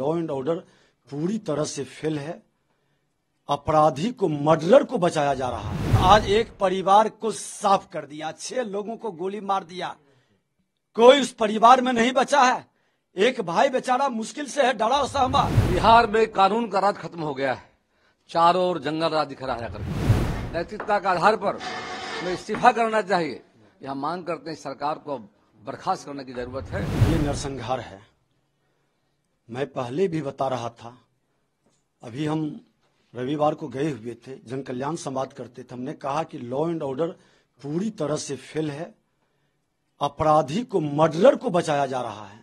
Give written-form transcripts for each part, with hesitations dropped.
Law and order पूरी तरह से फेल है। अपराधी को, मर्डरर को बचाया जा रहा है। आज एक परिवार को साफ कर दिया, 6 लोगों को गोली मार दिया, कोई उस परिवार में नहीं बचा है। एक भाई बेचारा मुश्किल से है, डरा सहमा। बिहार में कानून का राज खत्म हो गया है, चारों ओर जंगल राज दिख रहा है। करके नैतिकता के आधार पर हमें इस्तीफा करना चाहिए। यह मांग करते हैं सरकार को बर्खास्त करने की जरूरत है। ये नरसंहार है। मैं पहले भी बता रहा था, अभी हम रविवार को गए हुए थे, जन कल्याण संवाद करते थे। हमने कहा कि लॉ एंड ऑर्डर पूरी तरह से फेल है। अपराधी को, मर्डरर को बचाया जा रहा है।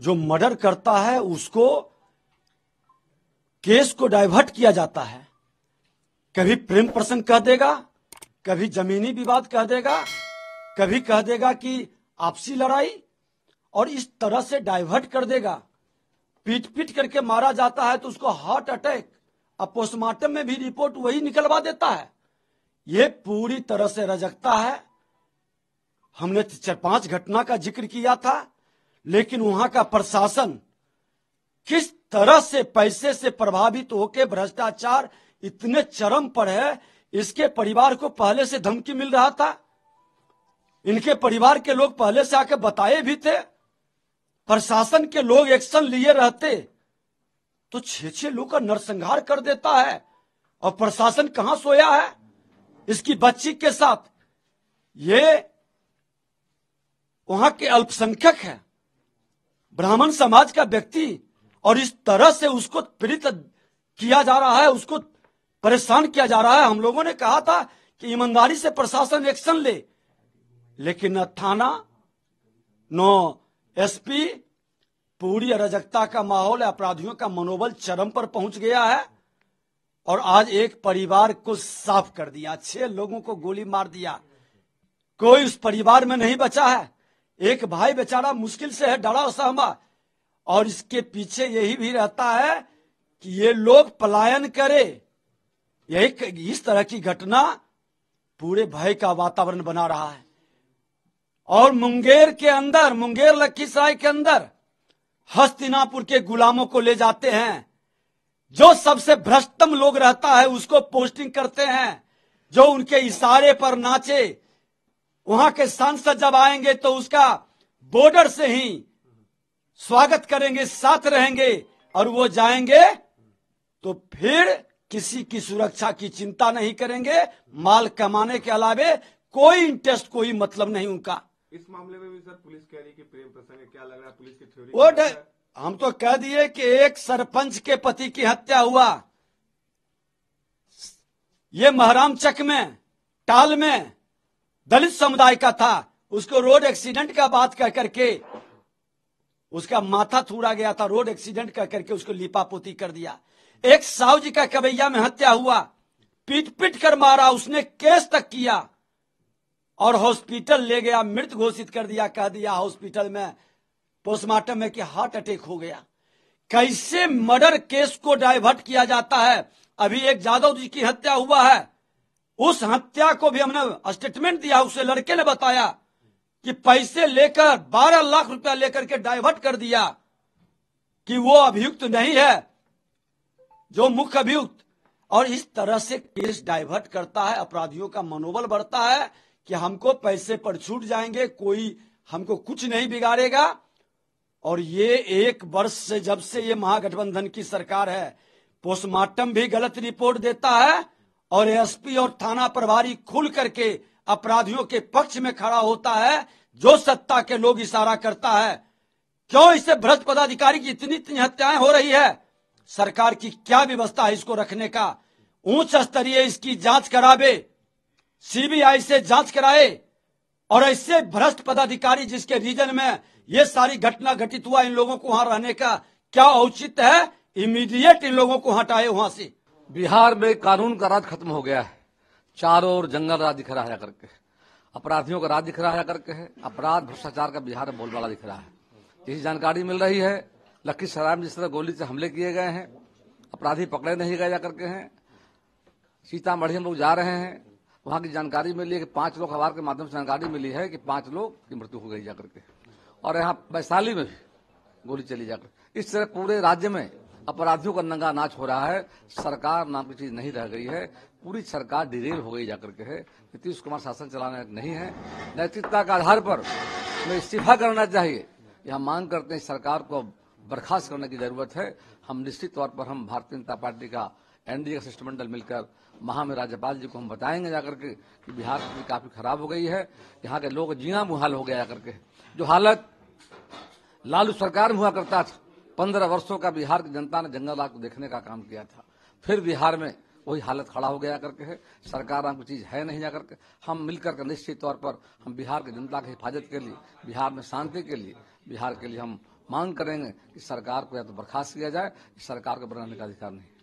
जो मर्डर करता है उसको, केस को डाइवर्ट किया जाता है। कभी प्रेम प्रसंग कह देगा, कभी जमीनी विवाद कह देगा, कभी कह देगा कि आपसी लड़ाई, और इस तरह से डाइवर्ट कर देगा। पीट पीट करके मारा जाता है तो उसको हार्ट अटैक, अब पोस्टमार्टम में भी रिपोर्ट वही निकलवा देता है। ये पूरी तरह से रजकता है। हमने 4-5 घटना का जिक्र किया था, लेकिन वहां का प्रशासन किस तरह से पैसे से प्रभावित होकर भ्रष्टाचार इतने चरम पर है। इसके परिवार को पहले से धमकी मिल रहा था। इनके परिवार के लोग पहले से आके बताए भी थे। प्रशासन के लोग एक्शन लिए रहते तो 6 लोग का नरसंहार कर देता है। और प्रशासन कहां सोया है इसकी बच्ची के साथ। ये वहां के अल्पसंख्यक है, ब्राह्मण समाज का व्यक्ति, और इस तरह से उसको पीड़ित किया जा रहा है, उसको परेशान किया जा रहा है। हम लोगों ने कहा था कि ईमानदारी से प्रशासन एक्शन ले, लेकिन न थाना, न एसपी, पूरी अराजकता का माहौल है। अपराधियों का मनोबल चरम पर पहुंच गया है। और आज एक परिवार को साफ कर दिया, 6 लोगों को गोली मार दिया, कोई उस परिवार में नहीं बचा है। एक भाई बेचारा मुश्किल से है, डरा सहमा। और इसके पीछे यही भी रहता है कि ये लोग पलायन करे। यही इस तरह की घटना पूरे भय का वातावरण बना रहा है। और मुंगेर के अंदर, मुंगेर लखीसराय के अंदर हस्तिनापुर के गुलामों को ले जाते हैं। जो सबसे भ्रष्टतम लोग रहता है उसको पोस्टिंग करते हैं, जो उनके इशारे पर नाचे। वहां के सांसद जब आएंगे तो उसका बॉर्डर से ही स्वागत करेंगे, साथ रहेंगे। और वो जाएंगे तो फिर किसी की सुरक्षा की चिंता नहीं करेंगे। माल कमाने के अलावे कोई इंटरेस्ट, कोई मतलब नहीं उनका। इस मामले में भी सर पुलिस कह रही है कि प्रेम प्रसंग है। क्या लग रहा है पुलिस की थ्योरी? वो हम तो कह दिए कि एक सरपंच के पति की हत्या हुआ, ये महरामचक में, टाल में, दलित समुदाय का था। उसको रोड एक्सीडेंट का बात कह करके उसका माथा थूड़ा गया था, रोड एक्सीडेंट कह करके उसको लिपापोती कर दिया। एक साहू जी का कबैया में हत्या हुआ, पीट पीट कर मारा, उसने केस तक किया और हॉस्पिटल ले गया, मृत घोषित कर दिया। कह दिया हॉस्पिटल में पोस्टमार्टम में कि हार्ट अटैक हो गया। कैसे मर्डर केस को डाइवर्ट किया जाता है। अभी एक जादव जी की हत्या हुआ है, उस हत्या को भी हमने स्टेटमेंट दिया। उसे लड़के ने बताया कि पैसे लेकर 12 लाख रुपया लेकर के डाइवर्ट कर दिया, कि वो अभियुक्त नहीं है, जो मुख्य अभियुक्त। और इस तरह से केस डाइवर्ट करता है। अपराधियों का मनोबल बढ़ता है कि हमको पैसे पर छूट जाएंगे, कोई हमको कुछ नहीं बिगाड़ेगा। और ये 1 वर्ष से, जब से ये महागठबंधन की सरकार है, पोस्टमार्टम भी गलत रिपोर्ट देता है और एसपी और थाना प्रभारी खुल करके अपराधियों के पक्ष में खड़ा होता है। जो सत्ता के लोग इशारा करता है, क्यों इसे भ्रष्ट पदाधिकारी की इतनी हत्याएं हो रही है। सरकार की क्या व्यवस्था है इसको रखने का। उच्च स्तरीय इसकी जांच करावे, सीबीआई से जांच कराए। और ऐसे भ्रष्ट पदाधिकारी जिसके रीजन में ये सारी घटना घटित हुआ, इन लोगों को वहां रहने का क्या औचित्य है। इमीडिएट इन लोगों को हटाए वहां से। बिहार में कानून का राज खत्म हो गया है, चारों ओर जंगल राज दिख रहा है। करके अपराधियों का राज दिख रहा है। करके है अपराध, भ्रष्टाचार का बिहार में बोलबाला दिख रहा है। यही जानकारी मिल रही है। लखीसराय में जिस तरह गोली से हमले किए गए हैं, अपराधी पकड़े नहीं गए जा करके हैं। सीतामढ़ी हम लोग जा रहे हैं, वहां की जानकारी मिली है कि 5 लोग, अखबार के माध्यम से जानकारी मिली है कि 5 लोग की मृत्यु हो गई जाकर के। और यहाँ वैशाली में भी गोली चली जाकर। इस तरह पूरे राज्य में अपराधियों का नंगा नाच हो रहा है। सरकार नाम की चीज नहीं रह गई है, पूरी सरकार डिरेल हो गई जाकर के है। नीतीश कुमार शासन चलाना नहीं है। नैतिकता के आधार पर हमें इस्तीफा करना चाहिए। यह मांग करते हैं सरकार को बर्खास्त करने की जरूरत है। हम निश्चित तौर पर हम भारतीय जनता पार्टी का एनडीए का शिष्टमंडल मिलकर महा में राज्यपाल जी को हम बताएंगे जाकर के कि बिहार की काफी खराब हो गई है, यहाँ के लोग जीना मुहाल हो गया जाकर के। जो हालत लालू सरकार में हुआ करता था, 15 वर्षों का बिहार की जनता ने जंगल राज को देखने का काम किया था, फिर बिहार में वही हालत खड़ा हो गया करके है। सरकार नाम की चीज है नहीं जाकर के। हम मिलकर के निश्चित तौर पर हम बिहार की जनता की हिफाजत के लिए, बिहार में शांति के लिए, बिहार के लिए हम मांग करेंगे कि सरकार को या तो बर्खास्त किया जाए, सरकार को बनाने का अधिकार नहीं।